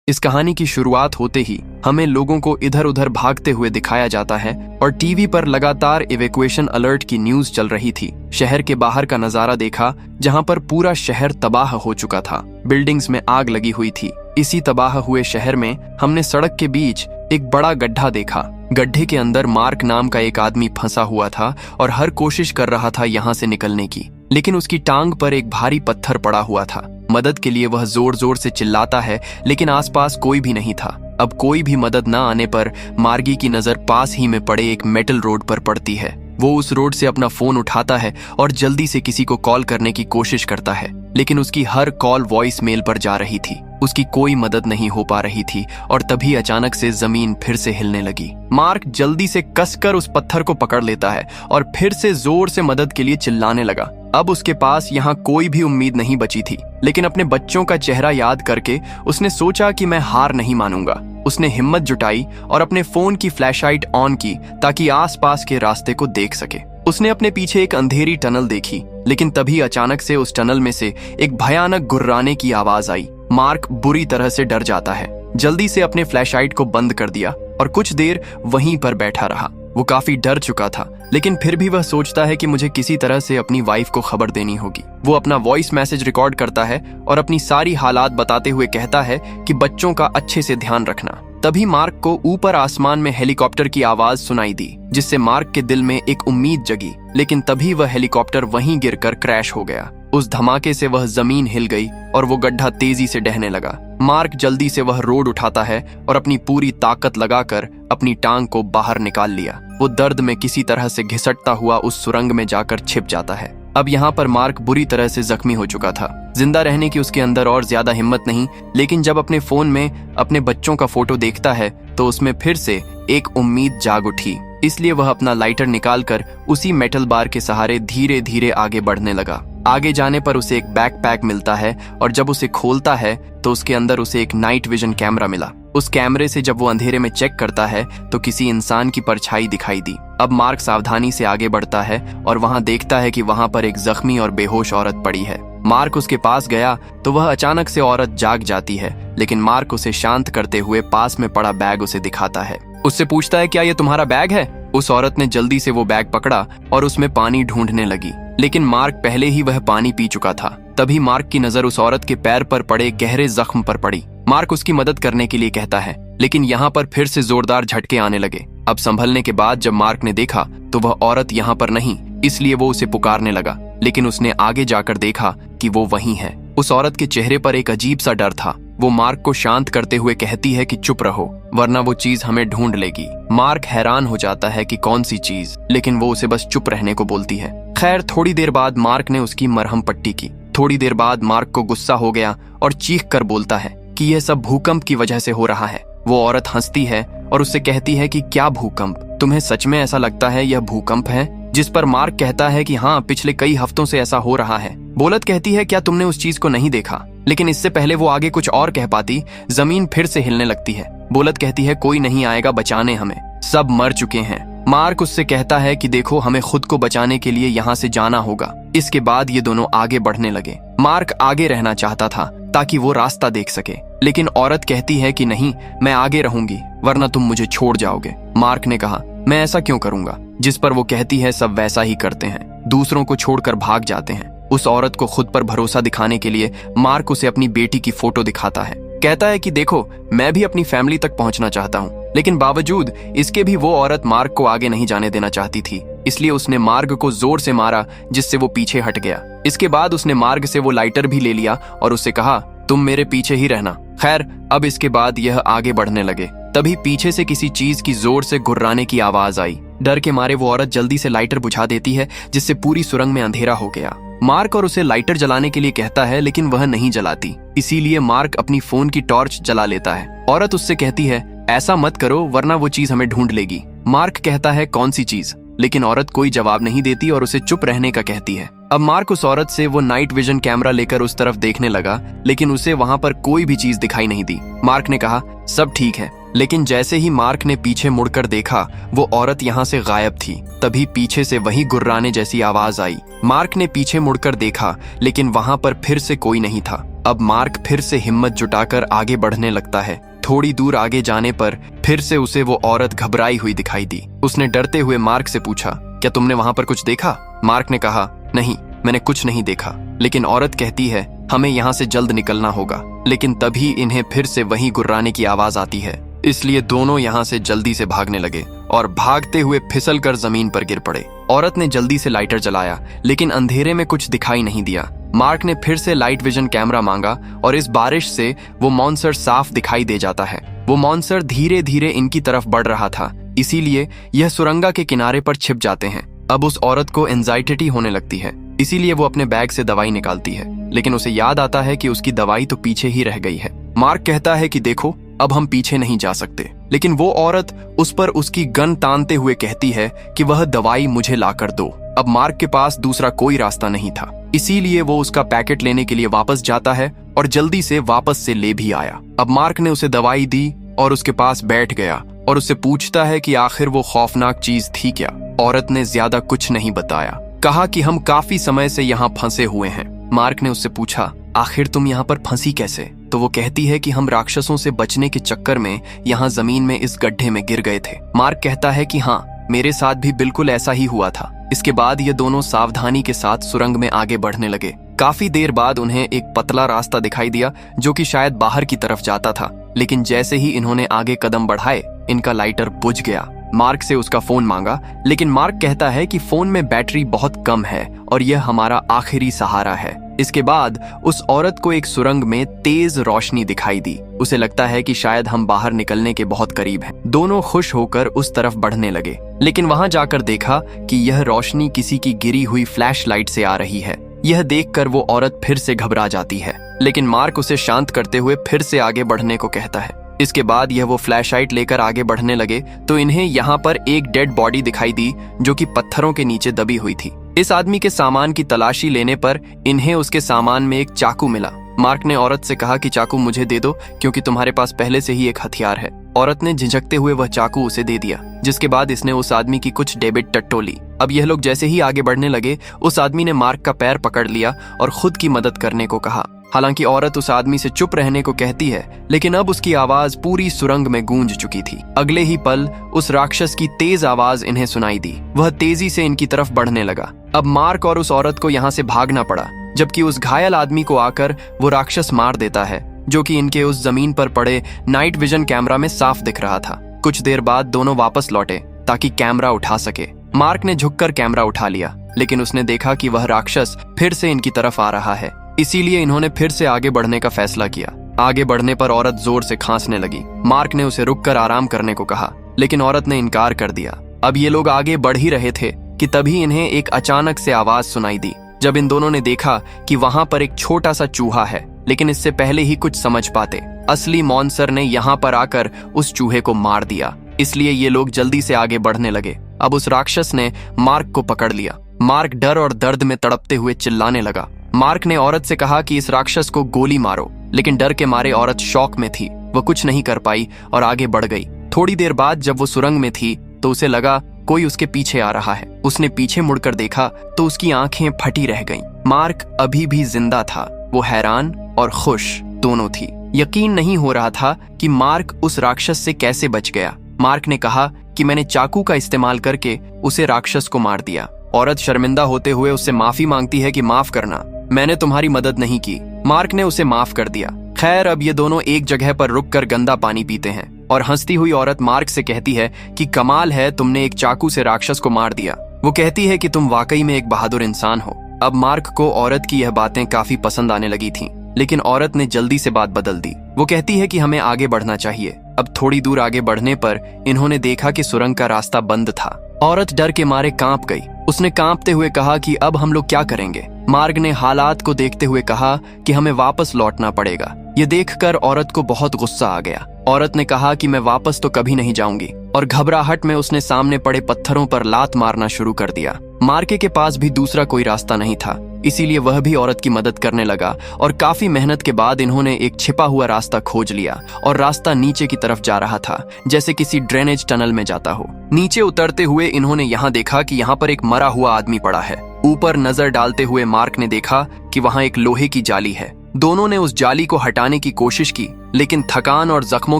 इस कहानी की शुरुआत होते ही हमें लोगों को इधर उधर भागते हुए दिखाया जाता है और टीवी पर लगातार इवैक्यूएशन अलर्ट की न्यूज चल रही थी। शहर के बाहर का नजारा देखा जहां पर पूरा शहर तबाह हो चुका था। बिल्डिंग्स में आग लगी हुई थी। इसी तबाह हुए शहर में हमने सड़क के बीच एक बड़ा गड्ढा देखा। गड्ढे के अंदर मार्क नाम का एक आदमी फंसा हुआ था और हर कोशिश कर रहा था यहाँ से निकलने की, लेकिन उसकी टांग पर एक भारी पत्थर पड़ा हुआ था। मदद के लिए वह जोर जोर से चिल्लाता है, लेकिन आसपास कोई भी नहीं था। अब कोई भी मदद न आने पर मार्गी की नजर पास ही में पड़े एक मेटल रोड पर पड़ती है। वो उस रोड से अपना फोन उठाता है और जल्दी से किसी को कॉल करने की कोशिश करता है, लेकिन उसकी हर कॉल वॉइस मेल पर जा रही थी। उसकी कोई मदद नहीं हो पा रही थी और तभी अचानक से जमीन फिर से हिलने लगी। मार्क जल्दी से कसकर उस पत्थर को पकड़ लेता है और फिर से जोर से मदद के लिए चिल्लाने लगा। अब उसके पास यहाँ कोई भी उम्मीद नहीं बची थी, लेकिन अपने बच्चों का चेहरा याद करके उसने सोचा कि मैं हार नहीं मानूंगा। उसने हिम्मत जुटाई और अपने फोन की फ्लैशलाइट ऑन की ताकि आसपास के रास्ते को देख सके। उसने अपने पीछे एक अंधेरी टनल देखी, लेकिन तभी अचानक से उस टनल में से एक भयानक गुर्राने की आवाज आई। मार्क बुरी तरह से डर जाता है। जल्दी से अपने फ्लैशलाइट को बंद कर दिया और कुछ देर वहीं पर बैठा रहा। वो काफी डर चुका था, लेकिन फिर भी वह सोचता है कि मुझे किसी तरह से अपनी वाइफ को खबर देनी होगी। वो अपना वॉइस मैसेज रिकॉर्ड करता है और अपनी सारी हालात बताते हुए कहता है कि बच्चों का अच्छे से ध्यान रखना। तभी मार्क को ऊपर आसमान में हेलीकॉप्टर की आवाज सुनाई दी, जिससे मार्क के दिल में एक उम्मीद जगी, लेकिन तभी वह हेलीकॉप्टर वहीं गिरकर क्रैश हो गया। उस धमाके से वह जमीन हिल गई और वो गड्ढा तेजी से ढहने लगा। मार्क जल्दी से वह रोड उठाता है और अपनी पूरी ताकत लगाकर अपनी टांग को बाहर निकाल लिया। वो दर्द में किसी तरह से घिसटता हुआ उस सुरंग में जाकर छिप जाता है। अब यहाँ पर मार्क बुरी तरह से जख्मी हो चुका था। जिंदा रहने की उसके अंदर और ज्यादा हिम्मत नहीं, लेकिन जब अपने फोन में अपने बच्चों का फोटो देखता है तो उसमें फिर से एक उम्मीद जाग उठी। इसलिए वह अपना लाइटर निकालकर उसी मेटल बार के सहारे धीरे धीरे आगे बढ़ने लगा। आगे जाने पर उसे एक बैकपैक मिलता है और जब उसे खोलता है तो उसके अंदर उसे एक नाइट विजन कैमरा मिला। उस कैमरे से जब वो अंधेरे में चेक करता है तो किसी इंसान की परछाई दिखाई दी। अब मार्क सावधानी से आगे बढ़ता है और वहां देखता है कि वहां पर एक जख्मी और बेहोश औरत पड़ी है। मार्क उसके पास गया तो वह अचानक से औरत जाग जाती है, लेकिन मार्क उसे शांत करते हुए पास में पड़ा बैग उसे दिखाता है। उससे पूछता है, क्या ये तुम्हारा बैग है? उस औरत ने जल्दी से वो बैग पकड़ा और उसमें पानी ढूंढने लगी, लेकिन मार्क पहले ही वह पानी पी चुका था। तभी मार्क की नजर उस औरत के पैर पर पड़े गहरे जख्म पर पड़ी। मार्क उसकी मदद करने के लिए कहता है, लेकिन यहाँ पर फिर से जोरदार झटके आने लगे। अब संभलने के बाद जब मार्क ने देखा तो वह औरत यहाँ पर नहीं, इसलिए वो उसे पुकारने लगा, लेकिन उसने आगे जाकर देखा कि वो वहीं है। उस औरत के चेहरे पर एक अजीब सा डर था। वो मार्क को शांत करते हुए कहती है कि चुप रहो, वरना वो चीज हमें ढूंढ लेगी। मार्क हैरान हो जाता है कि कौन सी चीज, लेकिन वो उसे बस चुप रहने को बोलती है। खैर, थोड़ी देर बाद मार्क ने उसकी मरहम पट्टी की। थोड़ी देर बाद मार्क को गुस्सा हो गया और चीख कर बोलता है कि यह सब भूकंप की वजह से हो रहा है। वो औरत हंसती है और उससे कहती है कि क्या भूकंप? तुम्हें सच में ऐसा लगता है यह भूकंप है? जिस पर मार्क कहता है कि हाँ, पिछले कई हफ्तों से ऐसा हो रहा है। बोलत कहती है, क्या तुमने उस चीज को नहीं देखा? लेकिन इससे पहले वो आगे कुछ और कह पाती, जमीन फिर से हिलने लगती है। बोलत कहती है, कोई नहीं आएगा बचाने हमें, सब मर चुके हैं। मार्क उससे कहता है कि देखो, हमें खुद को बचाने के लिए यहाँ से जाना होगा। इसके बाद ये दोनों आगे बढ़ने लगे। मार्क आगे रहना चाहता था ताकि वो रास्ता देख सके, लेकिन औरत कहती है कि नहीं, मैं आगे रहूंगी, वरना तुम मुझे छोड़ जाओगे। मार्क ने कहा, मैं ऐसा क्यों करूंगा? जिस पर वो कहती है, सब वैसा ही करते हैं, दूसरों को छोड़कर भाग जाते हैं। उस औरत को खुद पर भरोसा दिखाने के लिए मार्क उसे अपनी बेटी की फोटो दिखाता है। कहता है कि देखो, मैं भी अपनी फैमिली तक पहुंचना चाहता हूँ, लेकिन बावजूद इसके भी वो औरत मार्क को आगे नहीं जाने देना चाहती थी। इसलिए उसने मार्ग को जोर से मारा, जिससे वो पीछे हट गया। इसके बाद उसने मार्ग से वो लाइटर भी ले लिया और उससे कहा, तुम मेरे पीछे ही रहना। खैर, अब इसके बाद यह आगे बढ़ने लगे। तभी पीछे से किसी चीज की जोर से गुर्राने की आवाज आई। डर के मारे वो औरत जल्दी से लाइटर बुझा देती है, जिससे पूरी सुरंग में अंधेरा हो गया। मार्क और उसे लाइटर जलाने के लिए कहता है, लेकिन वह नहीं जलाती। इसीलिए मार्क अपनी फोन की टॉर्च जला लेता है। औरत उससे कहती है, ऐसा मत करो, वरना वो चीज हमें ढूंढ लेगी। मार्क कहता है, कौन सी चीज? लेकिन औरत कोई जवाब नहीं देती और उसे चुप रहने का कहती है। अब मार्क उस औरत से वो नाइट विजन कैमरा लेकर उस तरफ देखने लगा, लेकिन उसे वहां पर कोई भी चीज दिखाई नहीं दी। मार्क ने कहा, सब ठीक है, लेकिन जैसे ही मार्क ने पीछे मुड़कर देखा, वो औरत यहाँ से गायब थी। तभी पीछे से वही गुर्राने जैसी आवाज आई। मार्क ने पीछे मुड़कर देखा, लेकिन वहां पर फिर से कोई नहीं था। अब मार्क फिर से हिम्मत जुटाकर आगे बढ़ने लगता है। थोड़ी दूर आगे जाने पर फिर से उसे वो औरत घबराई हुई दिखाई दी। उसने डरते हुए मार्क से पूछा, क्या तुमने वहां पर कुछ देखा? मार्क ने कहा, नहीं, मैंने कुछ नहीं देखा। लेकिन औरत कहती है, हमें यहाँ से जल्द निकलना होगा। लेकिन तभी इन्हें फिर से वहीं गुर्राने की आवाज आती है, इसलिए दोनों यहाँ से जल्दी से भागने लगे और भागते हुए फिसल कर जमीन पर गिर पड़े। औरत ने जल्दी से लाइटर जलाया, लेकिन अंधेरे में कुछ दिखाई नहीं दिया। मार्क ने फिर से लाइट विजन कैमरा मांगा और इस बारिश से वो मॉन्स्टर साफ दिखाई दे जाता है। वो मॉन्स्टर धीरे धीरे इनकी तरफ बढ़ रहा था, इसीलिए यह सुरंगा के किनारे पर छिप जाते हैं। अब उस औरत को एंजाइटी होने लगती है, इसीलिए वो अपने बैग से दवाई निकालती है, लेकिन उसे याद आता है कि उसकी दवाई तो पीछे ही रह गई है। मार्क कहता है कि देखो, अब हम पीछे नहीं जा सकते, लेकिन वो औरत उस पर उसकी गन तानते हुए कहती है कि वह दवाई मुझे लाकर दो। अब मार्क के पास दूसरा कोई रास्ता नहीं था, इसीलिए वो उसका पैकेट लेने के लिए वापस जाता है और जल्दी से वापस से ले भी आया। अब मार्क ने उसे दवाई दी और उसके पास बैठ गया और उससे पूछता है कि आखिर वो खौफनाक चीज थी क्या। औरत ने ज्यादा कुछ नहीं बताया, कहा कि हम काफी समय से यहाँ फंसे हुए हैं। मार्क ने उससे पूछा, आखिर तुम यहाँ पर फंसी कैसे? तो वो कहती है कि हम राक्षसों से बचने के चक्कर में यहाँ जमीन में इस गड्ढे में गिर गए थे। मार्क कहता है कि हाँ, मेरे साथ भी बिल्कुल ऐसा ही हुआ था। इसके बाद ये दोनों सावधानी के साथ सुरंग में आगे बढ़ने लगे। काफी देर बाद उन्हें एक पतला रास्ता दिखाई दिया जो कि शायद बाहर की तरफ जाता था, लेकिन जैसे ही इन्होंने आगे कदम बढ़ाए, इनका लाइटर बुझ गया। मार्क से उसका फोन मांगा, लेकिन मार्क कहता है कि फोन में बैटरी बहुत कम है और यह हमारा आखिरी सहारा है। इसके बाद उस औरत को एक सुरंग में तेज रोशनी दिखाई दी। उसे लगता है कि शायद हम बाहर निकलने के बहुत करीब हैं। दोनों खुश होकर उस तरफ बढ़ने लगे, लेकिन वहां जाकर देखा कि यह रोशनी किसी की गिरी हुई फ्लैश लाइट से आ रही है। यह देखकर वो औरत फिर से घबरा जाती है, लेकिन मार्क उसे शांत करते हुए फिर से आगे बढ़ने को कहता है। इसके बाद यह वो फ्लैशलाइट लेकर आगे बढ़ने लगे तो इन्हें यहाँ पर एक डेड बॉडी दिखाई दी जो कि पत्थरों के नीचे दबी हुई थी। इस आदमी के सामान की तलाशी लेने पर इन्हें उसके सामान में एक चाकू मिला। मार्क ने औरत से कहा कि चाकू मुझे दे दो, क्योंकि तुम्हारे पास पहले से ही एक हथियार है। औरत ने झिझकते हुए वह चाकू उसे दे दिया, जिसके बाद इसने उस आदमी की कुछ डेबिट टट्टो ली। अब यह लोग जैसे ही आगे बढ़ने लगे, उस आदमी ने मार्क का पैर पकड़ लिया और खुद की मदद करने को कहा। हालांकि औरत उस आदमी से चुप रहने को कहती है, लेकिन अब उसकी आवाज पूरी सुरंग में गूंज चुकी थी। अगले ही पल उस राक्षस की तेज आवाज इन्हें सुनाई दी। वह तेजी से इनकी तरफ बढ़ने लगा। अब मार्क और उस औरत को यहाँ से भागना पड़ा, जबकि उस घायल आदमी को आकर वो राक्षस मार देता है, जो कि इनके उस जमीन पर पड़े नाइट विजन कैमरा में साफ दिख रहा था। कुछ देर बाद दोनों वापस लौटे ताकि कैमरा उठा सके। मार्क ने झुककर कैमरा उठा लिया, लेकिन उसने देखा कि वह राक्षस फिर से इनकी तरफ आ रहा है, इसीलिए इन्होंने फिर से आगे बढ़ने का फैसला किया। आगे बढ़ने पर औरत जोर से खांसने लगी। मार्क ने उसे रुककर आराम करने को कहा, लेकिन औरत ने इनकार कर दिया। अब ये लोग आगे बढ़ ही रहे थे कि तभी इन्हें एक अचानक से आवाज सुनाई दी। जब इन दोनों ने देखा कि वहां पर एक छोटा सा चूहा है, लेकिन इससे पहले ही कुछ समझ पाते, असली मॉन्स्टर ने यहाँ पर आकर उस चूहे को मार दिया। इसलिए ये लोग जल्दी से आगे बढ़ने लगे। अब उस राक्षस ने मार्क को पकड़ लिया। मार्क डर और दर्द में तड़पते हुए चिल्लाने लगा। मार्क ने औरत से कहा कि इस राक्षस को गोली मारो, लेकिन डर के मारे औरत शॉक में थी। वह कुछ नहीं कर पाई और आगे बढ़ गई। थोड़ी देर बाद जब वो सुरंग में थी तो उसे लगा कोई उसके पीछे आ रहा है। उसने पीछे मुड़कर देखा तो उसकी आंखें फटी रह गईं। मार्क अभी भी जिंदा था। वो हैरान और खुश दोनों थी। यकीन नहीं हो रहा था कि मार्क उस राक्षस से कैसे बच गया। मार्क ने कहा कि मैंने चाकू का इस्तेमाल करके उसे राक्षस को मार दिया। औरत शर्मिंदा होते हुए उससे माफी मांगती है कि माफ करना, मैंने तुम्हारी मदद नहीं की। मार्क ने उसे माफ कर दिया। खैर, अब ये दोनों एक जगह पर रुककर गंदा पानी पीते हैं और हंसती हुई औरत मार्क से कहती है कि कमाल है, तुमने एक चाकू से राक्षस को मार दिया। वो कहती है कि तुम वाकई में एक बहादुर इंसान हो। अब मार्क को औरत की यह बातें काफी पसंद आने लगी थीं, लेकिन औरत ने जल्दी से बात बदल दी। वो कहती है कि हमें आगे बढ़ना चाहिए। अब थोड़ी दूर आगे बढ़ने पर इन्होंने देखा कि सुरंग का रास्ता बंद था। औरत डर के मारे कांप गई। उसने कांपते हुए कहा कि अब हम लोग क्या करेंगे। मार्क ने हालात को देखते हुए कहा कि हमें वापस लौटना पड़ेगा। ये देखकर औरत को बहुत गुस्सा आ गया। औरत ने कहा कि मैं वापस तो कभी नहीं जाऊंगी, और घबराहट में उसने सामने पड़े पत्थरों पर लात मारना शुरू कर दिया। मार्के के पास भी दूसरा कोई रास्ता नहीं था, इसीलिए वह भी औरत की मदद करने लगा और काफी मेहनत के बाद इन्होंने एक छिपा हुआ रास्ता खोज लिया और रास्ता नीचे की तरफ जा रहा था, जैसे किसी ड्रेनेज टनल में जाता हो। नीचे उतरते हुए इन्होंने यहाँ देखा कि यहाँ पर एक मरा हुआ आदमी पड़ा है। ऊपर नजर डालते हुए मार्क ने देखा कि वहाँ एक लोहे की जाली है। दोनों ने उस जाली को हटाने की कोशिश की, लेकिन थकान और जख्मों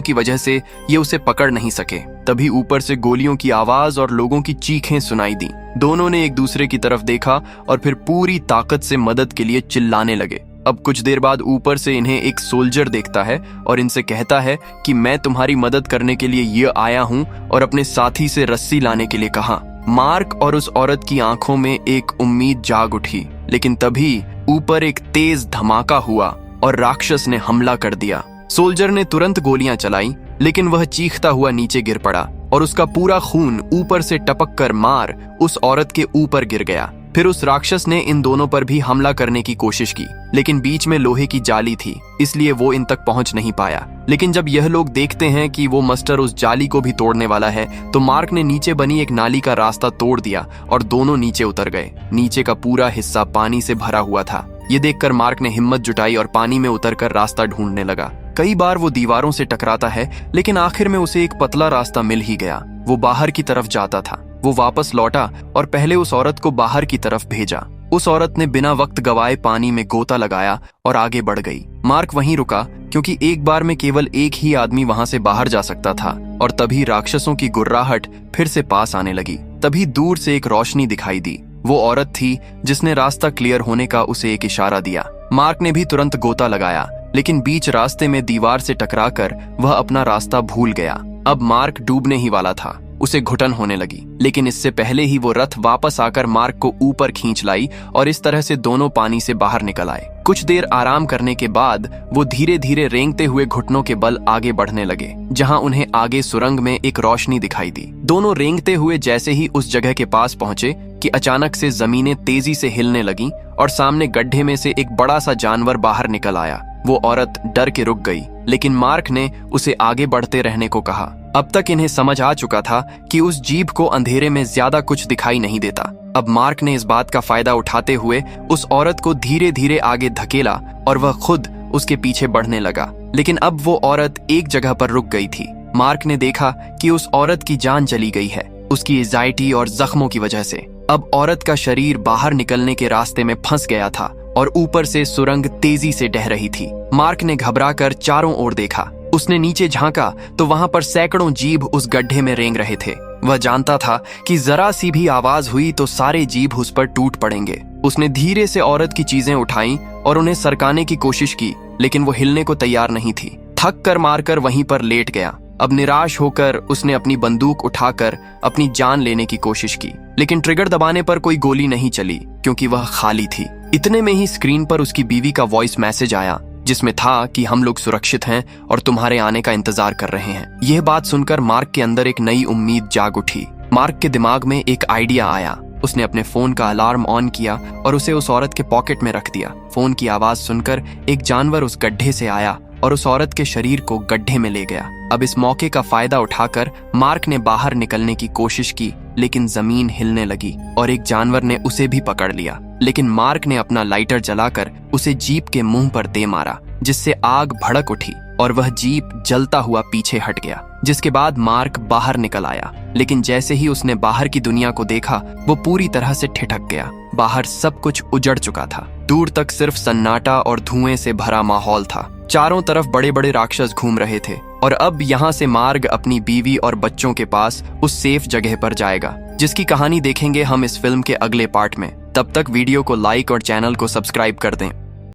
की वजह से ये उसे पकड़ नहीं सके। तभी ऊपर से गोलियों की आवाज और लोगों की चीखें सुनाई दी। दोनों ने एक दूसरे की तरफ देखा और फिर पूरी ताकत से मदद के लिए चिल्लाने लगे। अब कुछ देर बाद ऊपर से इन्हें एक सोल्जर देखता है और इनसे कहता है कि मैं तुम्हारी मदद करने के लिए ये आया हूँ, और अपने साथी से रस्सी लाने के लिए कहा। मार्क और उस औरत की आंखों में एक उम्मीद जाग उठी, लेकिन तभी ऊपर एक तेज धमाका हुआ और राक्षस ने हमला कर दिया। सोल्जर ने तुरंत गोलियां चलाई, लेकिन वह चीखता हुआ नीचे गिर पड़ा और उसका पूरा खून ऊपर से टपक कर मार उस औरत के ऊपर गिर गया। फिर उस राक्षस ने इन दोनों पर भी हमला करने की कोशिश की, लेकिन बीच में लोहे की जाली थी, इसलिए वो इन तक पहुंच नहीं पाया। लेकिन जब यह लोग देखते हैं कि वो मस्टर उस जाली को भी तोड़ने वाला है, तो मार्क ने नीचे बनी एक नाली का रास्ता तोड़ दिया और दोनों नीचे उतर गए। नीचे का पूरा हिस्सा पानी से भरा हुआ था। ये देखकर मार्क ने हिम्मत जुटाई और पानी में उतरकर रास्ता ढूंढने लगा। कई बार वो दीवारों से टकराता है, लेकिन आखिर में उसे एक पतला रास्ता मिल ही गया। वो बाहर की तरफ जाता था। वो वापस लौटा और पहले उस औरत को बाहर की तरफ भेजा। उस औरत ने बिना वक्त गवाए पानी में गोता लगाया और आगे बढ़ गई। मार्क वहीं रुका, क्योंकि एक बार में केवल एक ही आदमी वहां से बाहर जा सकता था। और तभी राक्षसों की गुर्राहट फिर से पास आने लगी। तभी दूर से एक रोशनी दिखाई दी। वो औरत थी जिसने रास्ता क्लियर होने का उसे एक इशारा दिया। मार्क ने भी तुरंत गोता लगाया, लेकिन बीच रास्ते में दीवार से टकराकर वह अपना रास्ता भूल गया। अब मार्क डूबने ही वाला था। उसे घुटन होने लगी, लेकिन इससे पहले ही वो रथ वापस आकर मार्क को ऊपर खींच लाई और इस तरह से दोनों पानी से बाहर निकल आए। कुछ देर आराम करने के बाद वो धीरे धीरे रेंगते हुए घुटनों के बल आगे बढ़ने लगे, जहां उन्हें आगे सुरंग में एक रोशनी दिखाई दी। दोनों रेंगते हुए जैसे ही उस जगह के पास पहुंचे कि अचानक से जमीनें तेजी से हिलने लगीं और सामने गड्ढे में से एक बड़ा सा जानवर बाहर निकल आया। वो औरत डर के रुक गई, लेकिन मार्क ने उसे आगे बढ़ते रहने को कहा। अब तक इन्हें समझ आ चुका था कि उस जीभ को अंधेरे में ज्यादा कुछ दिखाई नहीं देता। अब मार्क ने इस बात का फायदा उठाते हुए उस औरत को धीरे धीरे आगे धकेला और वह खुद उसके पीछे बढ़ने लगा। लेकिन अब वो औरत एक जगह पर रुक गई थी। मार्क ने देखा कि उस औरत की जान चली गई है, उसकी एंजाइटी और जख्मों की वजह से। अब औरत का शरीर बाहर निकलने के रास्ते में फंस गया था और ऊपर से सुरंग तेजी से ढह रही थी। मार्क ने घबराकर चारों ओर देखा। उसने नीचे झांका तो वहां पर सैकड़ों जीभ उस गड्ढे में रेंग रहे थे। वह जानता था कि जरा सी भी आवाज हुई तो सारे जीभ उस पर टूट पड़ेंगे। उसने धीरे से औरत की चीजें उठाई और उन्हें सरकाने की कोशिश की, लेकिन वो हिलने को तैयार नहीं थी। थक कर मारकर वहीं पर लेट गया। अब निराश होकर उसने अपनी बंदूक उठाकर अपनी जान लेने की कोशिश की, लेकिन ट्रिगर दबाने पर कोई गोली नहीं चली, क्योंकि वह खाली थी। इतने में ही स्क्रीन पर उसकी बीवी का वॉइस मैसेज आया, जिसमें था कि हम लोग सुरक्षित हैं और तुम्हारे आने का इंतजार कर रहे हैं। यह बात सुनकर मार्क के अंदर एक नई उम्मीद जाग उठी। मार्क के दिमाग में एक आइडिया आया। उसने अपने फोन का अलार्म ऑन किया और उसे उस औरत के पॉकेट में रख दिया। फोन की आवाज सुनकर एक जानवर उस गड्ढे से आया और उस औरत के शरीर को गड्ढे में ले गया। अब इस मौके का फायदा उठाकर मार्क ने बाहर निकलने की कोशिश की, लेकिन जमीन हिलने लगी और एक जानवर ने उसे भी पकड़ लिया। लेकिन मार्क ने अपना लाइटर जलाकर उसे जीप के मुंह पर दे मारा, जिससे आग भड़क उठी और वह जीप जलता हुआ पीछे हट गया। जिसके बाद मार्क बाहर निकल आया, लेकिन जैसे ही उसने बाहर की दुनिया को देखा, वो पूरी तरह से ठिठक गया। बाहर सब कुछ उजड़ चुका था। दूर तक सिर्फ सन्नाटा और धुएं से भरा माहौल था। चारों तरफ बड़े बड़े राक्षस घूम रहे थे और अब यहाँ से मार्ग अपनी बीवी और बच्चों के पास उस सेफ जगह पर जाएगा, जिसकी कहानी देखेंगे हम इस फिल्म के अगले पार्ट में। तब तक वीडियो को लाइक और चैनल को सब्सक्राइब कर दें।